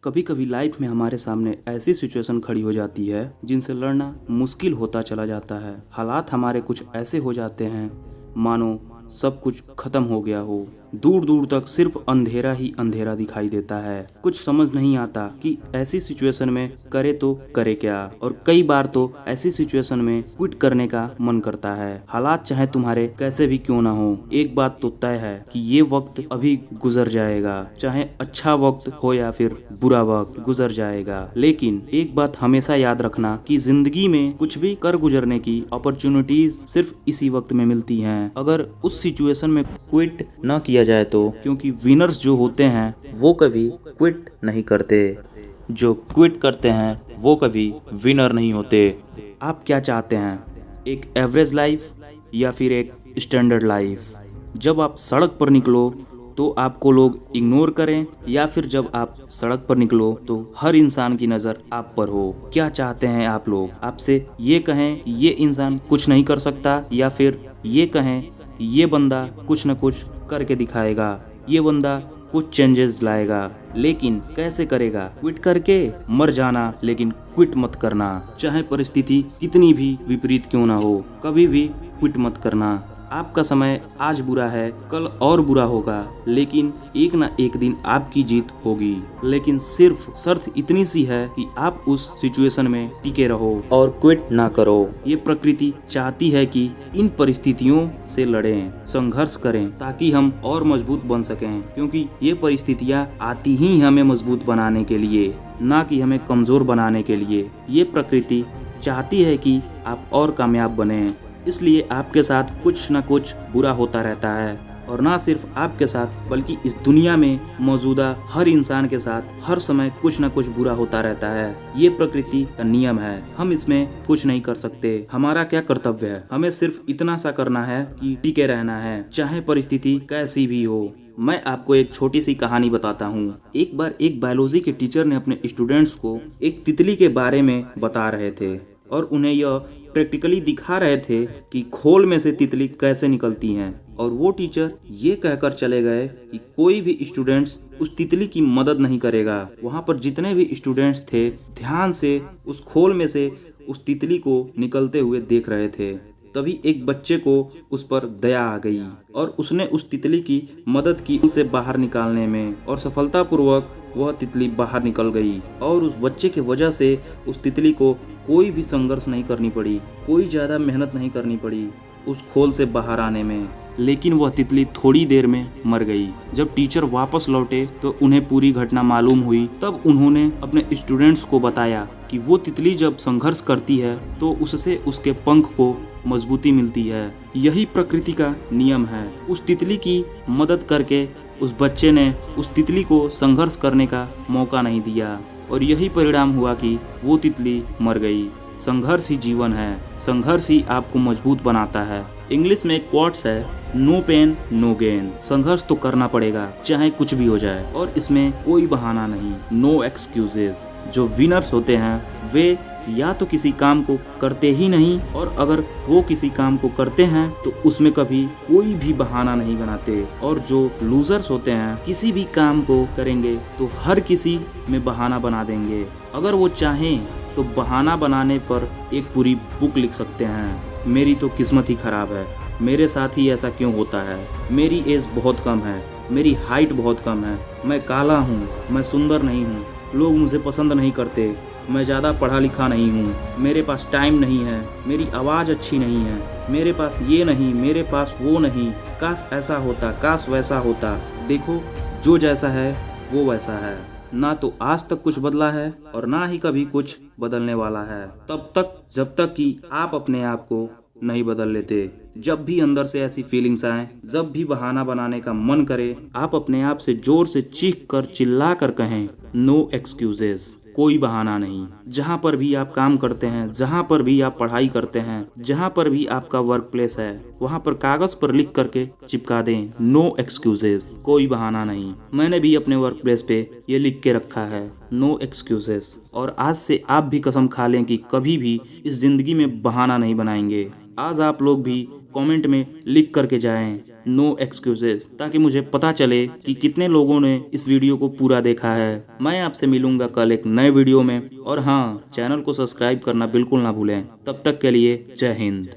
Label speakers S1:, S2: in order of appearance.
S1: कभी कभी लाइफ में हमारे सामने ऐसी सिचुएशन खड़ी हो जाती है जिनसे लड़ना मुश्किल होता चला जाता है। हालात हमारे कुछ ऐसे हो जाते हैं मानो सब कुछ खत्म हो गया हो। दूर दूर तक सिर्फ अंधेरा ही अंधेरा दिखाई देता है। कुछ समझ नहीं आता कि ऐसी सिचुएशन में करे तो करे क्या, और कई बार तो ऐसी सिचुएशन में क्विट करने का मन करता है। हालात चाहे तुम्हारे कैसे भी क्यों ना हो, एक बात तो तय है कि ये वक्त अभी गुजर जाएगा। चाहे अच्छा वक्त हो या फिर बुरा वक्त गुजर जाएगा, लेकिन एक बात हमेशा याद रखना कि जिंदगी में कुछ भी कर गुजरने की अपॉर्चुनिटीज सिर्फ इसी वक्त में मिलती हैं। अगर उस सिचुएशन में क्विट न किया जाए तो, क्योंकि विनर्स जो होते हैं वो कभी क्विट नहीं करते, जो क्विट करते हैं वो कभी विनर नहीं होते। आप क्या चाहते हैं, एक एवरेज लाइफ या फिर एक स्टैंडर्ड लाइफ? जब आप सड़क पर निकलो तो आपको लोग इग्नोर करें, या फिर जब आप सड़क पर निकलो तो हर इंसान की नज़र आप पर हो? क्या चाहते हैं आप लोग? आपसे ये कहें ये इंसान कुछ नहीं कर सकता, या फिर ये कहें ये बंदा कुछ न कुछ करके दिखाएगा, ये बंदा कुछ चेंजेस लाएगा? लेकिन कैसे करेगा? क्विट करके मर जाना, लेकिन क्विट मत करना। चाहे परिस्थिति कितनी भी विपरीत क्यों ना हो, कभी भी क्विट मत करना। आपका समय आज बुरा है, कल और बुरा होगा, लेकिन एक ना एक दिन आपकी जीत होगी। लेकिन सिर्फ शर्त इतनी सी है कि आप उस सिचुएशन में टिके रहो और क्विट ना करो। ये प्रकृति चाहती है कि इन परिस्थितियों से लड़ें, संघर्ष करें, ताकि हम और मजबूत बन सकें। क्योंकि ये परिस्थितियाँ आती ही हमें मजबूत बनाने के लिए, ना कि हमें कमजोर बनाने के लिए। ये प्रकृति चाहती है कि आप और कामयाब बने, इसलिए आपके साथ कुछ न कुछ बुरा होता रहता है। और ना सिर्फ आपके साथ, बल्कि इस दुनिया में मौजूदा हर इंसान के साथ हर समय कुछ न कुछ बुरा होता रहता है। ये प्रकृति का नियम है, हम इसमें कुछ नहीं कर सकते। हमारा क्या कर्तव्य है? हमें सिर्फ इतना सा करना है कि टिके रहना है, चाहे परिस्थिति कैसी भी हो। मैं आपको एक छोटी सी कहानी बताता हूँ। एक बार एक बायोलॉजी के टीचर ने अपने स्टूडेंट्स को एक तितली के बारे में बता रहे थे, और उन्हें यह प्रैक्टिकली दिखा रहे थे कि खोल में से तितली कैसे निकलती हैं। और वो टीचर ये कहकर चले गए कि कोई भी स्टूडेंट्स उस तितली की मदद नहीं करेगा। वहाँ पर जितने भी स्टूडेंट्स थे ध्यान से उस खोल में से उस तितली को निकलते हुए देख रहे थे। तभी एक बच्चे को उस पर दया आ गई और उसने उस तितली की मदद की उसे बाहर निकालने में, और सफलतापूर्वक वह तितली बाहर निकल गई। और उस बच्चे की वजह से उस तितली को कोई भी संघर्ष नहीं करनी पड़ी, कोई ज़्यादा मेहनत नहीं करनी पड़ी उस खोल से बाहर आने में। लेकिन वह तितली थोड़ी देर में मर गई। जब टीचर वापस लौटे तो उन्हें पूरी घटना मालूम हुई। तब उन्होंने अपने स्टूडेंट्स को बताया कि वो तितली जब संघर्ष करती है तो उससे उसके पंख को मजबूती मिलती है। यही प्रकृति का नियम है। उस तितली की मदद करके उस बच्चे ने उस तितली को संघर्ष करने का मौका नहीं दिया, और यही परिणाम हुआ कि वो तितली मर गई। संघर्ष ही जीवन है, संघर्ष ही आपको मजबूत बनाता है। इंग्लिश में एक क्वोट्स है, नो पेन नो गेन। संघर्ष तो करना पड़ेगा चाहे कुछ भी हो जाए, और इसमें कोई बहाना नहीं, नो एक्सक्यूजेस। जो विनर्स होते हैं वे या तो किसी काम को करते ही नहीं, और अगर वो किसी काम को करते हैं तो उसमें कभी कोई भी बहाना नहीं बनाते। और जो लूजर्स होते हैं किसी भी काम को करेंगे तो हर किसी में बहाना बना देंगे। अगर वो चाहें तो बहाना बनाने पर एक पूरी बुक लिख सकते हैं। मेरी तो किस्मत ही खराब है, मेरे साथ ही ऐसा क्यों होता है, मेरी एज बहुत कम है, मेरी हाइट बहुत कम है, मैं काला हूँ, मैं सुंदर नहीं हूँ, लोग मुझे पसंद नहीं करते, मैं ज़्यादा पढ़ा लिखा नहीं हूँ, मेरे पास टाइम नहीं है, मेरी आवाज़ अच्छी नहीं है, मेरे पास ये नहीं, मेरे पास वो नहीं, काश ऐसा होता, काश वैसा होता। देखो, जो जैसा है वो वैसा है। ना तो आज तक कुछ बदला है और ना ही कभी कुछ बदलने वाला है, तब तक जब तक कि आप अपने आप को नहीं बदल लेते। जब भी अंदर से ऐसी फीलिंग्स आए, जब भी बहाना बनाने का मन करे, आप अपने आप से जोर से चीख कर चिल्ला कर कहें, नो एक्सक्यूजेस, कोई बहाना नहीं। जहाँ पर भी आप काम करते हैं, जहाँ पर भी आप पढ़ाई करते हैं, जहाँ पर भी आपका वर्क प्लेस है, वहाँ पर कागज पर लिख करके चिपका दें, नो एक्सक्यूजेस, कोई बहाना नहीं। मैंने भी अपने वर्क प्लेस पे ये लिख के रखा है, नो एक्सक्यूजेस। और आज से आप भी कसम खा लें कि कभी भी इस जिंदगी में बहाना नहीं बनाएंगे। आज आप लोग भी कमेंट में लिख करके जाएं नो एक्सक्यूजेस, ताकि मुझे पता चले कि कितने लोगों ने इस वीडियो को पूरा देखा है। मैं आपसे मिलूंगा कल एक नए वीडियो में, और हाँ, चैनल को सब्सक्राइब करना बिल्कुल ना भूलें। तब तक के लिए जय हिंद।